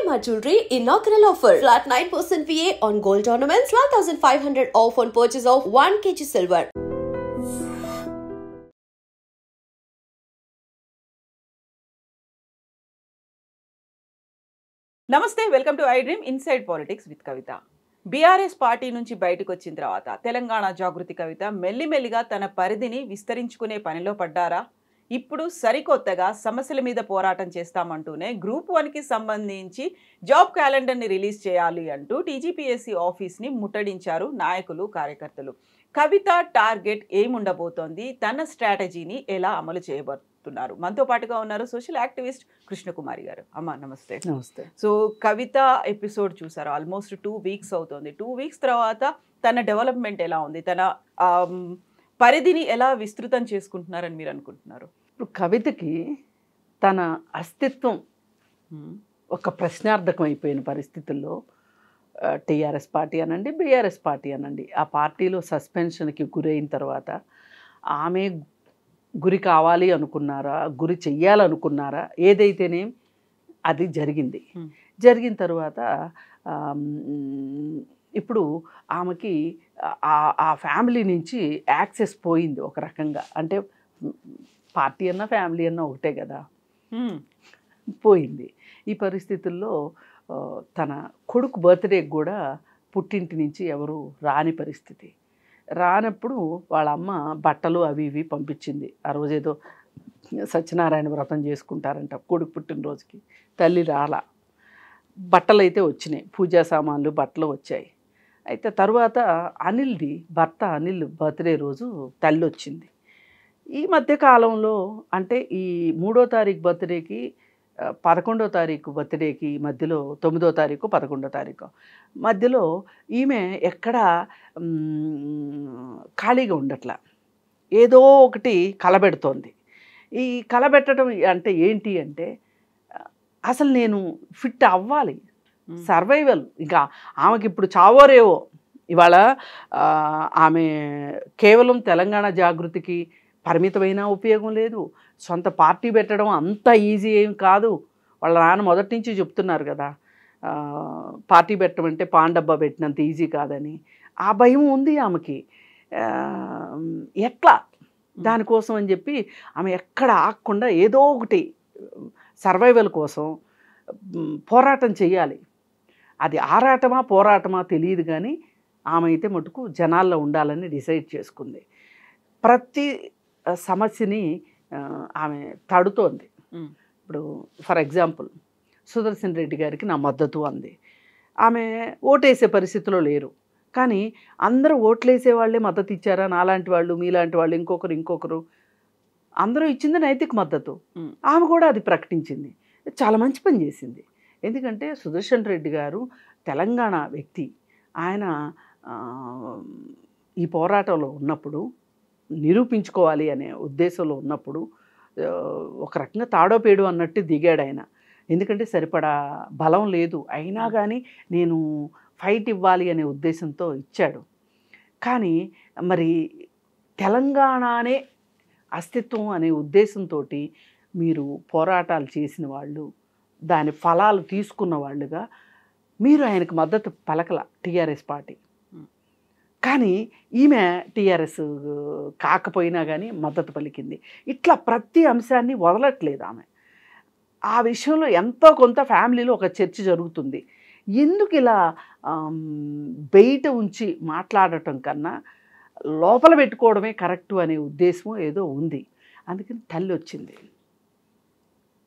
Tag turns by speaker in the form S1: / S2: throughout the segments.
S1: Shalimar Jewelry inaugural offer. Flat 9% VA on gold ornaments, 12,500 off on purchase of 1 kg silver.
S2: నమస్తే, welcome to I dream inside politics with Kavitha. BRS party నుంచి బయటకు వచ్చిన తర్వాత తెలంగాణ జాగృతి కవిత మెల్లిమెల్లిగా తన పరిధిని విస్తరించుకునే పనిలో పడ్డారా? ఇప్పుడు సరికొత్తగా సమస్యల మీద పోరాటం చేస్తామంటూనే గ్రూప్ 1కి సంబంధించి జాబ్ క్యాలెండర్ని రిలీజ్ చేయాలి అంటూ టీజీపీఎస్సీ ఆఫీస్ని ముట్టడించారు నాయకులు, కార్యకర్తలు. కవిత టార్గెట్ ఏముండబోతోంది? తన స్ట్రాటజీని ఎలా అమలు చేయబోతున్నారు? మనతో పాటుగా ఉన్నారు సోషల్ యాక్టివిస్ట్ కృష్ణకుమారి గారు. అమ్మ నమస్తే.
S3: నమస్తే.
S2: సో కవిత ఎపిసోడ్ చూసారు, ఆల్మోస్ట్ 2 వీక్స్ అవుతుంది. 2 వీక్స్ తర్వాత తన డెవలప్మెంట్ ఎలా ఉంది? తన పరిధిని ఎలా విస్తృతం చేసుకుంటున్నారని మీరు అనుకుంటున్నారు?
S3: ఇప్పుడు కవితకి తన అస్తిత్వం ఒక ప్రశ్నార్థకం అయిపోయిన పరిస్థితుల్లో టీఆర్ఎస్ పార్టీ అనండి, బీఆర్ఎస్ పార్టీ అనండి, ఆ పార్టీలో సస్పెన్షన్కి గురైన తర్వాత ఆమె గురి కావాలి అనుకున్నారా, గురి చెయ్యాలనుకున్నారా, ఏదైతేనే అది జరిగింది. జరిగిన తర్వాత ఇప్పుడు ఆమెకి ఆ ఫ్యామిలీ నుంచి యాక్సెస్ పోయింది ఒక రకంగా. అంటే పార్టీ అన్నా ఫ్యామిలీ అన్నా ఒకటే కదా, పోయింది. ఈ పరిస్థితుల్లో తన కొడుకు బర్త్డేకి కూడా పుట్టింటి నుంచి ఎవరు రాని పరిస్థితి. రానప్పుడు వాళ్ళ అమ్మ బట్టలు అవి ఇవి పంపించింది. ఆ రోజేదో సత్యనారాయణ వ్రతం చేసుకుంటారంట కొడుకు పుట్టినరోజుకి. తల్లి రాలా, బట్టలు అయితే వచ్చినాయి, పూజా సామాన్లు బట్టలు వచ్చాయి. అయితే తర్వాత అనిల్ది భర్త అనిల్ బర్త్డే రోజు తల్లి వచ్చింది. ఈ మధ్య కాలంలో అంటే ఈ 3వ తారీఖు బర్త్డేకి 11వ తారీఖు బర్త్డేకి మధ్యలో 9వ తారీఖు 11వ తారీఖు మధ్యలో ఈమె ఎక్కడా ఖాళీగా ఉండట్లా, ఏదో ఒకటి కలబెడుతోంది. ఈ కలబెట్టడం అంటే ఏంటి అంటే అసలు నేను ఫిట్ అవ్వాలి, సర్వైవల్. ఇంకా ఆమెకి ఇప్పుడు చావోరేవో. ఇవాళ ఆమె కేవలం తెలంగాణ జాగృతికి పరిమితమైన ఉపయోగం లేదు. సొంత పార్టీ పెట్టడం అంత ఈజీ ఏం కాదు. వాళ్ళ నాన్న మొదటి నుంచి చెప్తున్నారు కదా, పార్టీ పెట్టమంటే పాండబ్బా పెట్టినంత ఈజీ కాదని. ఆ భయం ఉంది ఆమెకి. ఎట్లా దానికోసం అని చెప్పి ఆమె ఎక్కడ ఆగకుండా ఏదో ఒకటి సర్వైవల్ కోసం పోరాటం చెయ్యాలి. అది ఆరాటమా పోరాటమా తెలియదు, కానీ ఆమె అయితే మటుకు జనాల్లో ఉండాలని డిసైడ్ చేసుకుంది. ప్రతి సమస్యని ఆమె తడుతోంది. ఇప్పుడు ఫర్ ఎగ్జాంపుల్ సుదర్శన్ రెడ్డి గారికి నా మద్దతు అంది. ఆమె ఓటేసే పరిస్థితిలో లేరు, కానీ అందరూ ఓట్లేసే వాళ్ళే మద్దతు ఇచ్చారా? నాలాంటి వాళ్ళు, మీలాంటి వాళ్ళు, ఇంకొకరు అందరూ ఇచ్చింది నైతిక మద్దతు. ఆమె కూడా అది ప్రకటించింది. చాలా మంచి పని చేసింది. ఎందుకంటే సుదర్శన్ రెడ్డి గారు తెలంగాణ వ్యక్తి. ఆయన ఈ పోరాటంలో ఉన్నప్పుడు, నిరూపించుకోవాలి అనే ఉద్దేశంలో ఉన్నప్పుడు ఒక రకంగా తాడోపేడు అన్నట్టు దిగాడు ఆయన. ఎందుకంటే సరిపడా బలం లేదు, అయినా కానీ నేను ఫైట్ ఇవ్వాలి అనే ఉద్దేశంతో ఇచ్చాడు. కానీ మరి తెలంగాణనే అస్తిత్వం అనే ఉద్దేశంతో మీరు పోరాటాలు చేసిన వాళ్ళు, దాని ఫలాలు తీసుకున్న వాళ్ళుగా మీరు ఆయనకు మద్దతు పలకల టీఆర్ఎస్ పార్టీ. కానీ ఈమె టీఆర్ఎస్ కాకపోయినా కానీ మద్దతు పలికింది. ఇట్లా ప్రతి అంశాన్ని వదలట్లేదు ఆమె. ఆ విషయంలో ఎంతో కొంత ఫ్యామిలీలో ఒక చర్చ జరుగుతుంది. ఎందుకు ఇలా బయట ఉంచి మాట్లాడటం కన్నా లోపల పెట్టుకోవడమే కరెక్టు అనే ఉద్దేశం ఏదో ఉంది. అందుకని తల్లి వచ్చింది.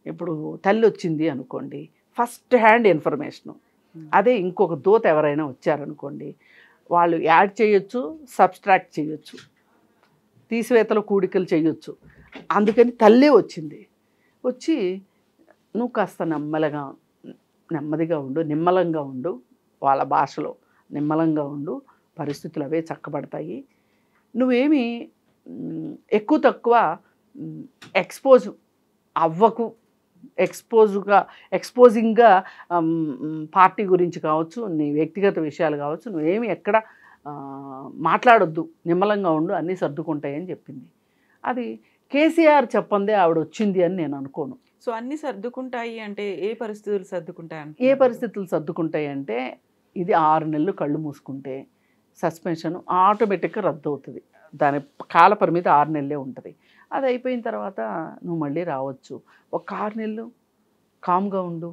S3: ఇప్పుడు తల్లి వచ్చింది అనుకోండి, ఫస్ట్ హ్యాండ్ ఇన్ఫర్మేషను. అదే ఇంకొక దూత ఎవరైనా వచ్చారనుకోండి, వాళ్ళు యాడ్ చేయొచ్చు, సబ్స్ట్రాక్ట్ చేయొచ్చు, తీసివేతలు కూడికలు చేయొచ్చు. అందుకని తల్లే వచ్చింది. వచ్చి నువ్వు కాస్త నెమ్మదిగా ఉండు, నిమ్మలంగా ఉండు, వాళ్ళ భాషలో నిమ్మలంగా ఉండు, పరిస్థితులు అవే చక్కబడతాయి. నువ్వేమి ఎక్కువ తక్కువ ఎక్స్పోజ్ అవ్వకు, ఎక్స్పోజింగ్గా పార్టీ గురించి కావచ్చు, నీ వ్యక్తిగత విషయాలు కావచ్చు, నువ్వేమి ఎక్కడ మాట్లాడొద్దు, నిమ్మలంగా ఉండు, అన్నీ సర్దుకుంటాయని చెప్పింది. అది కేసీఆర్ చెప్పందే ఆవిడ వచ్చింది అని నేను అనుకోను.
S2: సో అన్ని సర్దుకుంటాయి అంటే ఏ పరిస్థితులు సర్దుకుంటాయి
S3: ఏ పరిస్థితులు సర్దుకుంటాయి అంటే ఇది 6 నెలలు కళ్ళు మూసుకుంటే సస్పెన్షన్ ఆటోమేటిక్గా రద్దు అవుతుంది. దాని కాల పరిమితి 6 నెలలే ఉంటుంది. అది అయిపోయిన తర్వాత నువ్వు మళ్ళీ రావచ్చు. ఒక 6 నెలలు కామ్గా ఉండు.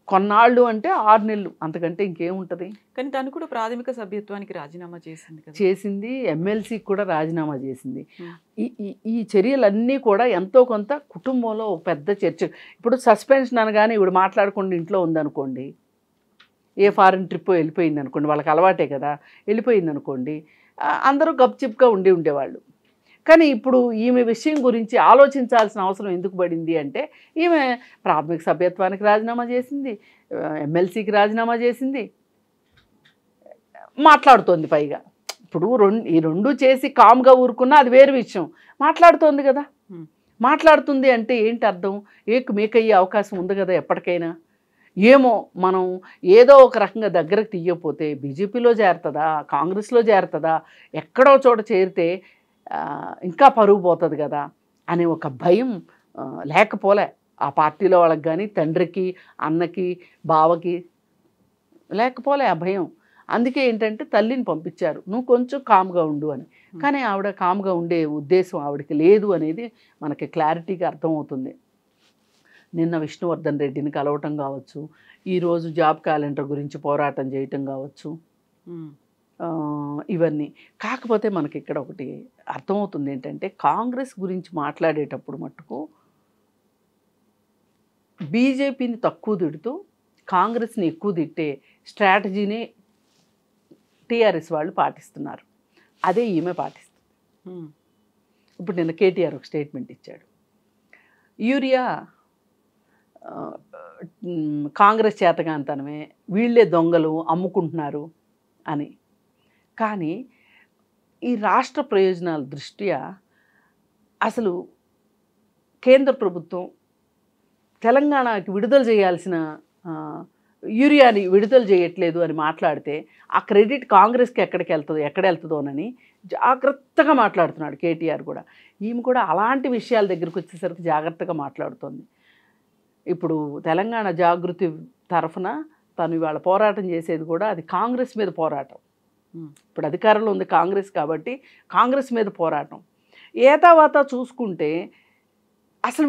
S3: కొన్నాళ్ళు అంటే 6 నెలలు, అంతకంటే ఇంకేముంటుంది.
S2: కానీ తను కూడా ప్రాథమిక సభ్యత్వానికి రాజీనామా చేసింది కదా.
S3: చేసింది, ఎమ్మెల్సీకి కూడా రాజీనామా చేసింది. ఈ ఈ చర్యలన్నీ కూడా ఎంతో కొంత కుటుంబంలో ఒక పెద్ద చర్చ. ఇప్పుడు సస్పెన్షన్ అనగానే ఇప్పుడు మాట్లాడకుండా ఇంట్లో ఉందనుకోండి, ఏ ఫారిన్ ట్రిప్ వెళ్ళిపోయింది అనుకోండి, వాళ్ళకి అలవాటే కదా, వెళ్ళిపోయింది అనుకోండి, అందరూ గప్చిప్గా ఉండేవాళ్ళు. కానీ ఇప్పుడు ఈమె విషయం గురించి ఆలోచించాల్సిన అవసరం ఎందుకు పడింది అంటే ఈమె ప్రాథమిక సభ్యత్వానికి రాజీనామా చేసింది, ఎమ్మెల్సీకి రాజీనామా చేసింది, మాట్లాడుతోంది. పైగా ఇప్పుడు ఈ రెండు చేసి కామ్గా ఊరుకున్నా అది వేరు విషయం. మాట్లాడుతోంది కదా. మాట్లాడుతుంది అంటే ఏంటి అర్థం? మేకయ్యే అవకాశం ఉంది కదా ఎప్పటికైనా. ఏమో మనం ఏదో ఒక రకంగా దగ్గరకు తీయకపోతే బీజేపీలో చేరుతుందా, కాంగ్రెస్లో చేరుతుందా, ఎక్కడో చోట చేరితే ఇంకా పరుగు పోతుంది కదా అనే ఒక భయం లేకపోలే ఆ పార్టీలో వాళ్ళకి కానీ, తండ్రికి, అన్నకి, బావకి లేకపోలే ఆ భయం. అందుకే ఏంటంటే తల్లిని పంపించారు, నువ్వు కొంచెం కామ్గా ఉండు అని. కానీ ఆవిడ కామ్గా ఉండే ఉద్దేశం ఆవిడకి లేదు అనేది మనకి క్లారిటీగా అర్థమవుతుంది. నిన్న విష్ణువర్ధన్ రెడ్డిని కలవటం కావచ్చు, ఈరోజు జాబ్ క్యాలెండర్ గురించి పోరాటం చేయటం కావచ్చు, ఇవన్నీ. కాకపోతే మనకి ఇక్కడ ఒకటి అర్థమవుతుంది ఏంటంటే కాంగ్రెస్ గురించి మాట్లాడేటప్పుడు మట్టుకు బీజేపీని తక్కువ తిడుతూ కాంగ్రెస్ని ఎక్కువ తిట్టే స్ట్రాటజీని టీఆర్ఎస్ వాళ్ళు పాటిస్తున్నారు. అదే ఈమె పాటిస్తుంది. ఇప్పుడు నిన్న కేటీఆర్ ఒక స్టేట్మెంట్ ఇచ్చాడు, యూరియా కాంగ్రెస్ చేతగాంతనమే, వీళ్ళే దొంగలు అమ్ముకుంటున్నారు అని. కానీ ఈ రాష్ట్ర ప్రయోజనాల దృష్ట్యా అసలు కేంద్ర ప్రభుత్వం తెలంగాణకి విడుదల చేయాల్సిన యూరియాని విడుదల చేయట్లేదు అని మాట్లాడితే ఆ క్రెడిట్ కాంగ్రెస్కి ఎక్కడ వెళ్తుందోనని జాగ్రత్తగా మాట్లాడుతున్నాడు కేటీఆర్ కూడా. ఈమె కూడా అలాంటి విషయాల దగ్గరికి వచ్చేసరికి జాగ్రత్తగా మాట్లాడుతోంది. ఇప్పుడు తెలంగాణ జాగృతి తరఫున తను ఇవాళ పోరాటం చేసేది కూడా అది కాంగ్రెస్ మీద పోరాటం. ఇప్పుడు అధికారంలో ఉంది కాంగ్రెస్ కాబట్టి కాంగ్రెస్ మీద పోరాటం. ఏతావాత చూసుకుంటే అసలు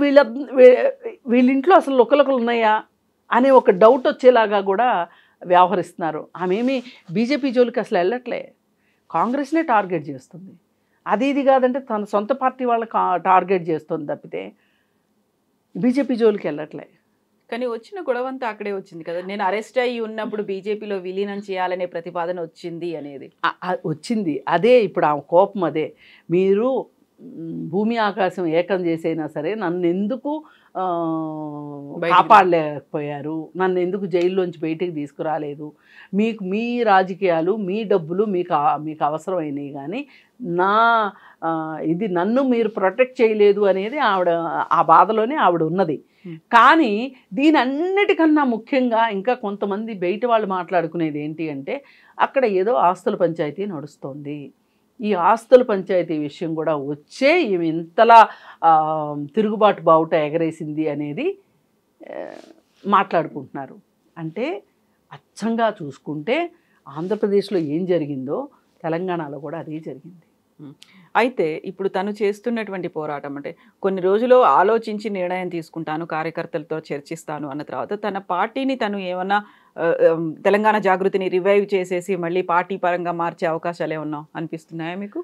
S3: వీళ్ళింట్లో అసలు లొక్కలొక్కలు ఉన్నాయా అనే ఒక డౌట్ వచ్చేలాగా కూడా వ్యవహరిస్తున్నారు. ఆమెమి బీజేపీ జోలికి అసలు వెళ్ళట్లే, కాంగ్రెస్నే టార్గెట్ చేస్తుంది. అది ఇది కాదంటే తన సొంత పార్టీ వాళ్ళకి టార్గెట్ చేస్తుంది తప్పితే బీజేపీ జోలికి వెళ్ళట్లే.
S2: కానీ వచ్చిన గొడవంతా అక్కడే వచ్చింది కదా, నేను అరెస్ట్ అయ్యి ఉన్నప్పుడు బీజేపీలో విలీనం చేయాలనే ప్రతిపాదన వచ్చింది అనేది
S3: వచ్చింది. అదే ఇప్పుడు ఆ కోపం అదే. మీరు భూమి ఆకాశం ఏకం చేసైనా సరే నన్ను ఎందుకు కాపాడలేకపోయారు, నన్ను ఎందుకు జైల్లోంచి బయటికి తీసుకురాలేదు, మీకు మీ రాజకీయాలు, మీ డబ్బులు మీకు అవసరమైనవి, కానీ ఇది నన్ను మీరు ప్రొటెక్ట్ చేయలేదు అనేది ఆవిడ ఆ బాధలోనే ఆవిడ ఉన్నది. కానీ దీని అన్నిటికన్నా ముఖ్యంగా ఇంకా కొంతమంది బయట వాళ్ళు మాట్లాడుకునేది ఏంటి అంటే అక్కడ ఏదో ఆస్తుల పంచాయతీ నడుస్తోంది. ఈ ఆస్తుల పంచాయతీ విషయం కూడా వచ్చే ఈమె ఇంతలా తిరుగుబాటు బావుట ఎగరేసింది అనేది మాట్లాడుకుంటున్నారు. అంటే అచ్చంగా చూసుకుంటే ఆంధ్రప్రదేశ్లో ఏం జరిగిందో తెలంగాణలో కూడా అదే జరిగింది.
S2: అయితే ఇప్పుడు తను చేస్తున్నటువంటి పోరాటం అంటే కొన్ని రోజులు ఆలోచించి నిర్ణయం తీసుకుంటాను, కార్యకర్తలతో చర్చిస్తాను అన్న తర్వాత తన పార్టీని తను ఏమన్నా తెలంగాణ జాగృతిని రివైవ్ చేసేసి మళ్ళీ పార్టీ పరంగా మార్చే అవకాశాలు ఏమన్నా అనిపిస్తున్నాయా మీకు?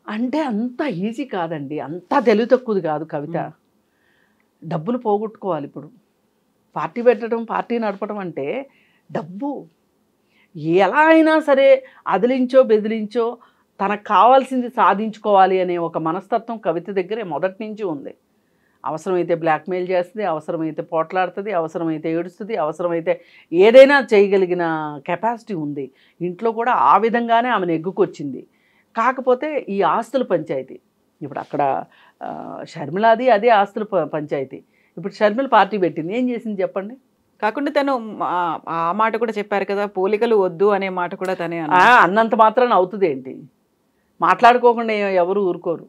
S3: అంటే అంత ఈజీ కాదండి, అంత తెలివి తక్కువది కాదు కవిత. డబ్బులు పోగొట్టుకోవాలి. ఇప్పుడు పార్టీ పెట్టడం, పార్టీ నడపడం అంటే డబ్బు ఎలా అయినా సరే అదిలించో బెదిలించో తనకు కావాల్సింది సాధించుకోవాలి అనే ఒక మనస్తత్వం కవిత దగ్గరే మొదటి నుంచి ఉంది. అవసరమైతే బ్లాక్మెయిల్ చేస్తుంది, అవసరమైతే పోట్లాడుతుంది, అవసరమైతే ఏడుస్తుంది, అవసరమైతే ఏదైనా చేయగలిగిన కెపాసిటీ ఉంది. ఇంట్లో కూడా ఆ విధంగానే ఆమెను ఎగ్గుకొచ్చింది. కాకపోతే ఈ ఆస్తుల పంచాయతీ ఇప్పుడు అక్కడ షర్మిలాది అదే ఆస్తుల పంచాయతీ. ఇప్పుడు షర్మిల పార్టీ పెట్టింది, ఏం చేసింది చెప్పండి?
S2: కాకుండా తను ఆ మాట కూడా చెప్పారు కదా, పోలికలు వద్దు అనే మాట కూడా తనే
S3: అన్నంత మాత్రాన అవుతుంది ఏంటి? మాట్లాడుకోకుండా ఎవరు ఊరుకోరు.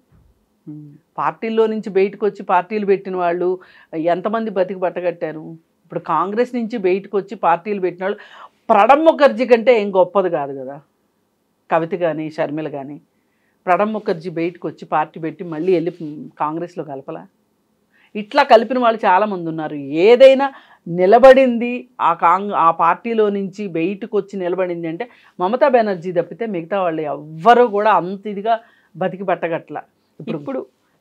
S3: పార్టీల్లో నుంచి బయటకు వచ్చి పార్టీలు పెట్టిన వాళ్ళు ఎంతమంది బతికి బట్టగట్టారు? ఇప్పుడు కాంగ్రెస్ నుంచి బయటకు వచ్చి పార్టీలు పెట్టిన వాళ్ళు ప్రణబ్ ముఖర్జీ కంటే ఏం గొప్పది కాదు కదా కవిత కానీ షర్మిల కానీ. ప్రణబ్ ముఖర్జీ బయటకు వచ్చి పార్టీ పెట్టి మళ్ళీ వెళ్ళి కాంగ్రెస్లో కలపలా? ఇట్లా కలిపిన వాళ్ళు చాలామంది ఉన్నారు. ఏదైనా నిలబడింది ఆ పార్టీలో నుంచి బయటకు వచ్చి నిలబడింది అంటే మమతా బెనర్జీ తప్పితే మిగతా వాళ్ళు ఎవ్వరూ కూడా అంత ఇదిగా బతికి పట్టగట్ల.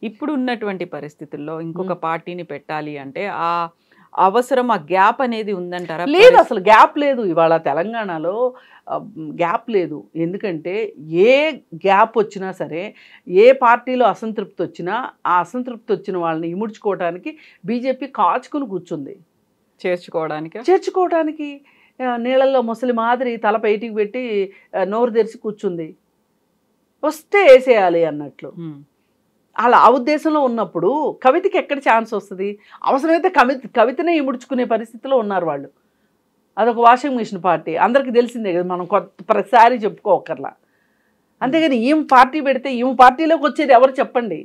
S2: ఇప్పుడు ఉన్నటువంటి పరిస్థితుల్లో ఇంకొక పార్టీని పెట్టాలి అంటే ఆ అవసరం, ఆ గ్యాప్ అనేది ఉందంటారా?
S3: లేదు, అసలు గ్యాప్ లేదు. ఇవాళ తెలంగాణలో గ్యాప్ లేదు. ఎందుకంటే ఏ గ్యాప్ వచ్చినా సరే, ఏ పార్టీలో అసంతృప్తి వచ్చినా ఆ అసంతృప్తి వచ్చిన వాళ్ళని ఇముడ్చుకోవడానికి బీజేపీ కాచుకుని కూర్చుంది. చేర్చుకోవడానికి నీళ్ళల్లో ముసలి మాదిరి తల బయటికి పెట్టి నోరు తెరిచి కూర్చుంది. వస్తే వేసేయాలి అన్నట్లు. అలా ఆ ఉద్దేశంలో ఉన్నప్పుడు కవితకి ఎక్కడ ఛాన్స్ వస్తుంది? అవసరమైతే కవితనే ఇముడ్చుకునే పరిస్థితిలో ఉన్నారు వాళ్ళు. అదొక వాషింగ్ మిషన్ పార్టీ, అందరికీ తెలిసిందే కదా, మనం ప్రతిసారి చెప్పుకోకర్లా. అంతేగాని ఈమె పార్టీ పెడితే ఈమె పార్టీలోకి వచ్చేది ఎవరు చెప్పండి?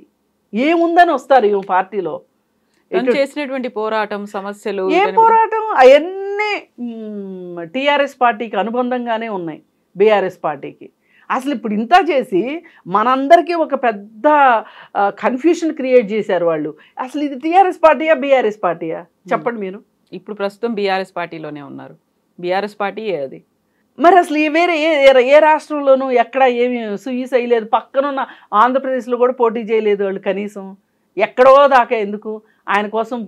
S3: ఏముందని వస్తారు ఈమె పార్టీలో?
S2: చేసినటువంటి పోరాటం, సమస్యలు,
S3: ఏ పోరాటం అవన్నీ టీఆర్ఎస్ పార్టీకి అనుబంధంగానే ఉన్నాయి, బీఆర్ఎస్ పార్టీకి. అసలు ఇప్పుడు ఇంత చేసి మనందరికీ ఒక పెద్ద కన్ఫ్యూషన్ క్రియేట్ చేశారు వాళ్ళు. అసలు ఇది టీఆర్ఎస్ పార్టీయా బీఆర్ఎస్ పార్టీయా చెప్పండి మీరు?
S2: ఇప్పుడు ప్రస్తుతం బీఆర్ఎస్ పార్టీలోనే ఉన్నారు. బీఆర్ఎస్ పార్టీ అది.
S3: మరి అసలు వేరే ఏ రాష్ట్రంలోనూ ఎక్కడ ఏమి సుయి చేయలేదు. పక్కనున్న ఆంధ్రప్రదేశ్లో కూడా పోటీ చేయలేదు వాళ్ళు కనీసం. ఎక్కడో దాకా ఎందుకు? ఆయన కోసం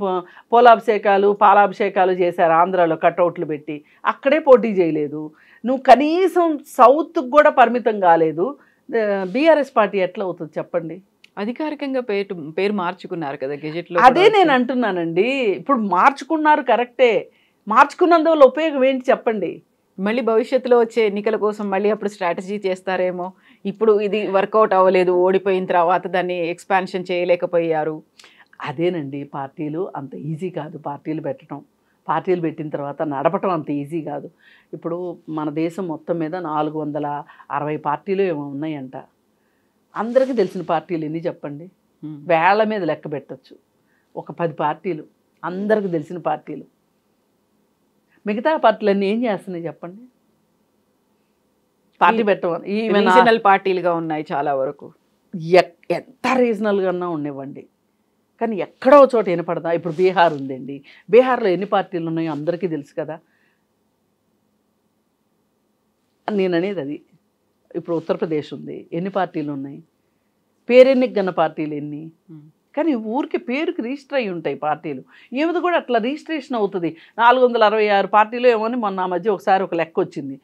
S3: పూలాభిషేకాలు పాలాభిషేకాలు చేశారు ఆంధ్రాలో, కట్అవుట్లు పెట్టి. అక్కడే పోటీ చేయలేదు. నువ్వు కనీసం సౌత్కి కూడా పరిమితం కాలేదు. బీఆర్ఎస్ పార్టీ ఎట్లా అవుతుంది చెప్పండి?
S2: అధికారికంగా పేరు మార్చుకున్నారు కదా గెజెట్లో.
S3: అదే నేను అంటున్నానండి. ఇప్పుడు మార్చుకున్నారు కరెక్టే. మార్చుకున్నందువల్ల ఉపయోగం ఏంటి చెప్పండి?
S2: మళ్ళీ భవిష్యత్తులో వచ్చే ఎన్నికల కోసం మళ్ళీ అప్పుడు స్ట్రాటజీ చేస్తారేమో. ఇప్పుడు ఇది వర్కౌట్ అవ్వలేదు, ఓడిపోయిన తర్వాత దాన్ని ఎక్స్పాన్షన్ చేయలేకపోయారు.
S3: అదేనండి, పార్టీలు అంత ఈజీ కాదు. పార్టీలు పెట్టడం, పార్టీలు పెట్టిన తర్వాత నడపటం అంత ఈజీ కాదు. ఇప్పుడు మన దేశం మొత్తం మీద 460 పార్టీలు ఏమో ఉన్నాయంట. అందరికీ తెలిసిన పార్టీలు ఎన్ని చెప్పండి? వేళ్ల మీద లెక్క పెట్టచ్చు. ఒక 10 పార్టీలు అందరికీ తెలిసిన పార్టీలు. మిగతా పార్టీలన్నీ ఏం చేస్తున్నాయి చెప్పండి? పార్టీ పెట్టమని
S2: రీజనల్ పార్టీలుగా ఉన్నాయి చాలా వరకు.
S3: ఎంత రీజనల్గా ఉండేవండి, కానీ ఎక్కడో చోట వినపడదా? ఇప్పుడు బీహార్ ఉందండి. బీహార్లో ఎన్ని పార్టీలు ఉన్నాయో అందరికీ తెలుసు కదా. నేను అనేది అది. ఇప్పుడు ఉత్తరప్రదేశ్ ఉంది, ఎన్ని పార్టీలు ఉన్నాయి? పేరెన్నిక గన్న పార్టీలు ఎన్ని? కానీ ఊరికి పేరుకి రిజిస్టర్ అయ్యి ఉంటాయి పార్టీలు. ఏమిది కూడా అట్లా రిజిస్ట్రేషన్ అవుతుంది. 466 పార్టీలు ఏమో అని మొన్న మధ్య ఒకసారి ఒక లెక్క వచ్చింది.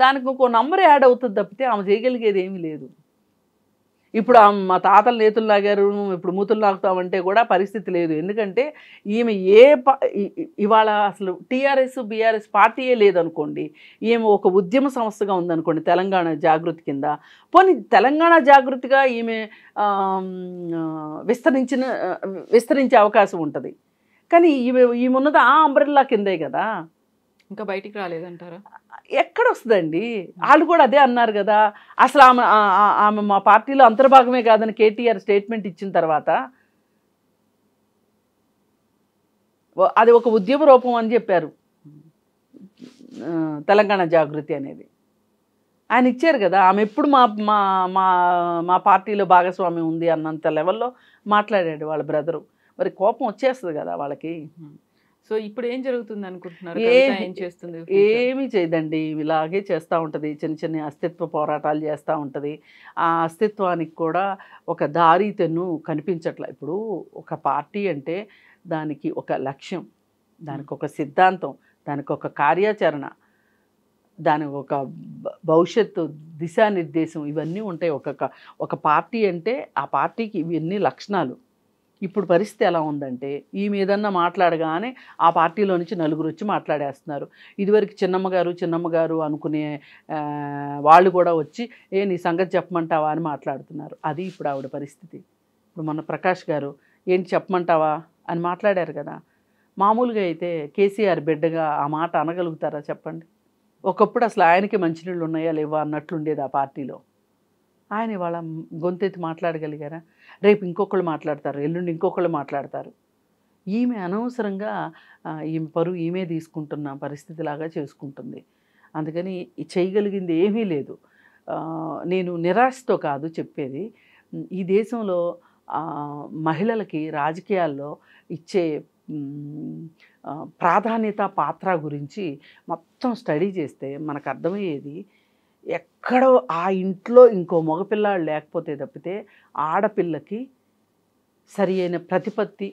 S3: దానికి ఇంకో నంబర్ యాడ్ అవుతుంది తప్పితే ఆమె చేయగలిగేది ఏమీ లేదు. ఇప్పుడు మా తాతల నేతులు లాగారు, ఇప్పుడు మూతులు లాగుతామంటే కూడా పరిస్థితి లేదు. ఎందుకంటే ఈమె ఇవాళ అసలు టీఆర్ఎస్ బీఆర్ఎస్ పార్టీయే లేదనుకోండి, ఈమె ఒక ఉద్యమ సంస్థగా ఉందనుకోండి తెలంగాణ జాగృతి కింద. పోనీ తెలంగాణ జాగృతిగా ఈమె విస్తరించే అవకాశం ఉంటుంది. కానీ ఈమె ఉన్నది ఆ అంబ్రెల్లా కిందే కదా,
S2: ఇంకా బయటికి రాలేదంటారా?
S3: ఎక్కడ వస్తుందండి? వాళ్ళు కూడా అదే అన్నారు కదా. అసలు ఆమె మా పార్టీలో అంతర్భాగమే కాదని కేటీఆర్ స్టేట్మెంట్ ఇచ్చిన తర్వాత అది ఒక ఉద్యమ రూపం అని చెప్పారు తెలంగాణ జాగృతి అనేది. ఆయన ఇచ్చారు కదా. ఆమె ఎప్పుడు మా పార్టీలో భాగస్వామ్యం ఉంది అన్నంత లెవెల్లో మాట్లాడాడు వాళ్ళ బ్రదరు. మరి కోపం వచ్చేస్తుంది కదా వాళ్ళకి.
S2: సో ఇప్పుడు ఏం జరుగుతుంది అనుకుంటున్నారు? ఏం చేస్తుంది?
S3: ఏమీ చేయదండి, ఇలాగే చేస్తూ ఉంటుంది. చిన్న చిన్న అస్తిత్వ పోరాటాలు చేస్తూ ఉంటుంది. ఆ అస్తిత్వానికి కూడా ఒక దారి తెన్ను కనిపించట్లే. ఇప్పుడు ఒక పార్టీ అంటే దానికి ఒక లక్ష్యం, దానికి ఒక సిద్ధాంతం, దానికి ఒక కార్యాచరణ, దానికి ఒక భవిష్యత్తు దిశానిర్దేశం ఇవన్నీ ఉంటాయి. ఒక పార్టీ అంటే ఆ పార్టీకి ఇవన్నీ లక్షణాలు. ఇప్పుడు పరిస్థితి ఎలా ఉందంటే ఈమె ఏదన్నా మాట్లాడగానే ఆ పార్టీలో నుంచి నలుగురు వచ్చి మాట్లాడేస్తున్నారు. ఇదివరకు చిన్నమ్మ గారు అనుకునే వాళ్ళు కూడా వచ్చి నీ సంగతి చెప్పమంటావా అని మాట్లాడుతున్నారు. అది ఇప్పుడు ఆవిడ పరిస్థితి. ఇప్పుడు మొన్న ప్రకాష్ గారు ఏంటి చెప్పమంటావా అని మాట్లాడారు కదా. మామూలుగా అయితే కేసీఆర్ బిడ్డగా ఆ మాట అనగలుగుతారా చెప్పండి? ఒకప్పుడు అసలు ఆయనకి మంచినీళ్ళు ఉన్నాయా లేవా అన్నట్లుండేది ఆ పార్టీలో. ఆయన వాళ్ళ గొంతెత్తి మాట్లాడగలిగారా? రేపు ఇంకొకళ్ళు మాట్లాడతారు, ఎల్లుండి ఇంకొకళ్ళు మాట్లాడతారు. ఈమె అనవసరంగా ఈమె పరువు ఈమె తీసుకుంటున్న పరిస్థితిలాగా చేసుకుంటుంది. అందుకని చేయగలిగింది ఏమీ లేదు. నేను నిరాశతో కాదు చెప్పేది, ఈ దేశంలో మహిళలకి రాజకీయాల్లో ఇచ్చే ప్రాధాన్యత పాత్ర గురించి మొత్తం స్టడీ చేస్తే మనకు అర్థమయ్యేది, ఎక్కడో ఆ ఇంట్లో ఇంకో మగపిల్లాడు లేకపోతే తప్పితే ఆడపిల్లకి సరి అయిన ప్రతిపత్తి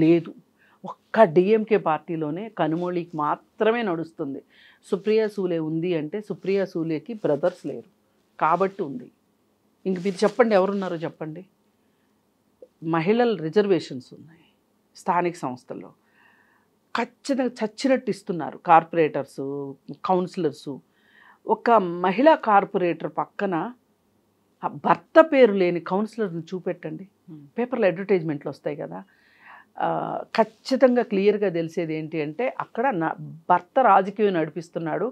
S3: లేదు. ఒక్క డిఎంకే పార్టీలోనే కనుమొళికి మాత్రమే నడుస్తుంది. సుప్రియా సూలే ఉంది అంటే సుప్రియా సూలేకి బ్రదర్స్ లేరు కాబట్టి ఉంది. ఇంక మీరు చెప్పండి, ఎవరున్నారో చెప్పండి. మహిళల రిజర్వేషన్స్ ఉన్నాయి స్థానిక సంస్థల్లో, ఖచ్చితంగా చచ్చినట్టు ఇస్తున్నారు. Corporators, councillors. ఒక మహిళా కార్పొరేటర్ పక్కన భర్త పేరు లేని కౌన్సిలర్ని చూపెట్టండి, పేపర్లో అడ్వర్టైజ్మెంట్లు వస్తాయి కదా. ఖచ్చితంగా క్లియర్గా తెలిసేది ఏంటి అంటే అక్కడ భర్త రాజకీయం నడిపిస్తున్నాడు,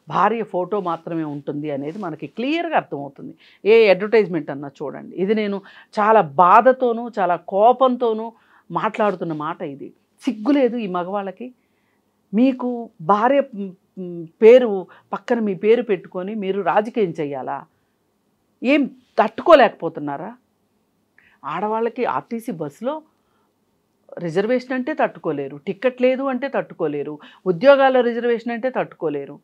S3: భార్య ఫోటో మాత్రమే ఉంటుంది అనేది మనకి క్లియర్గా అర్థమవుతుంది. ఏ అడ్వర్టైజ్మెంట్ అన్నా చూడండి. ఇది నేను చాలా బాధతోనూ చాలా కోపంతోనూ మాట్లాడుతున్న మాట. ఇది సిగ్గులేదు ఈ మగవాళ్ళకి? మీకు భార్య పేరు పక్కన మీ పేరు పెట్టుకొని మీరు రాజకీయం చెయ్యాలా? ఏం తట్టుకోలేకపోతున్నారా? ఆడవాళ్ళకి ఆర్టీసీ బస్సులో రిజర్వేషన్ అంటే తట్టుకోలేరు, టికెట్ లేదు అంటే తట్టుకోలేరు, ఉద్యోగాల రిజర్వేషన్ అంటే తట్టుకోలేరు.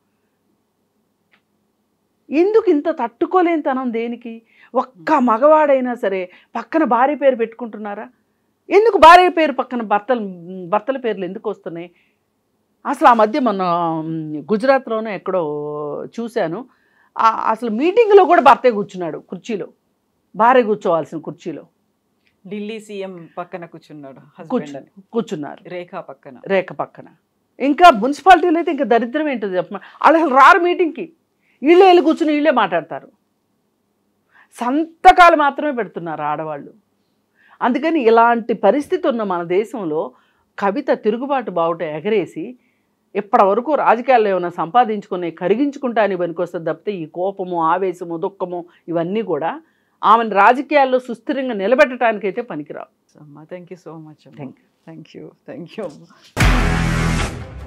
S3: ఎందుకు ఇంత తట్టుకోలేనితనం దేనికి? ఒక్క మగవాడైనా సరే పక్కన భార్య పేరు పెట్టుకుంటున్నారా? ఎందుకు భార్య పేరు పక్కన భర్తల పేర్లు ఎందుకు వస్తున్నాయి? అసలు ఆ మధ్య మొన్న గుజరాత్లోనే ఎక్కడో చూశాను, అసలు మీటింగ్లో కూడా భర్తే కూర్చున్నాడు కుర్చీలో, భార్య కూర్చోవాల్సిన కుర్చీలో.
S2: ఢిల్లీ సీఎం పక్కన
S3: కూర్చున్నారు, రేఖ పక్కన. ఇంకా మున్సిపాలిటీలో అయితే ఇంకా దరిద్రం ఏంటో చెప్పమా, వాళ్ళు అసలు రారు మీటింగ్కి, వీళ్ళే వెళ్ళి కూర్చుని వీళ్ళే మాట్లాడతారు. సంతకాలు మాత్రమే పెడుతున్నారు ఆడవాళ్ళు. అందుకని ఇలాంటి పరిస్థితి ఉన్న మన దేశంలో కవిత తిరుగుబాటు బావుట ఎగరేసి ఇప్పటి వరకు రాజకీయాల్లో ఏమైనా సంపాదించుకుని కరిగించుకుంటా అని పనికొస్తుంది తప్పితే ఈ కోపము, ఆవేశము, దుఃఖము ఇవన్నీ కూడా ఆమెను రాజకీయాల్లో సుస్థిరంగా నిలబెట్టడానికైతే పనికిరావు.
S2: Thank you so much.
S3: Thank you.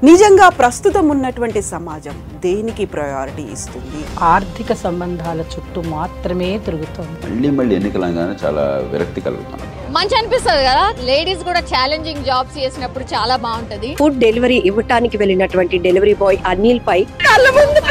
S4: నిజంగా ప్రస్తుతం ఉన్నటువంటి సమాజం దేనికి ప్రయారిటీ ఇస్తుంది?
S5: ఆర్థిక సంబంధాల చుట్టూ మాత్రమే తిరుగుతుంది.
S6: మళ్ళీ ఎన్నికలంగానే చాలా విరక్తి కలుగుతుంది.
S7: మంచి అనిపిస్తుంది కదా, లేడీస్ కూడా ఛాలెంజింగ్ జాబ్స్ చేసినప్పుడు చాలా బాగుంటది.
S8: ఫుడ్ డెలివరీ ఇవ్వటానికి వెళ్ళినటువంటి డెలివరీ బాయ్ అనిల్ పై కళ్ళ ముందు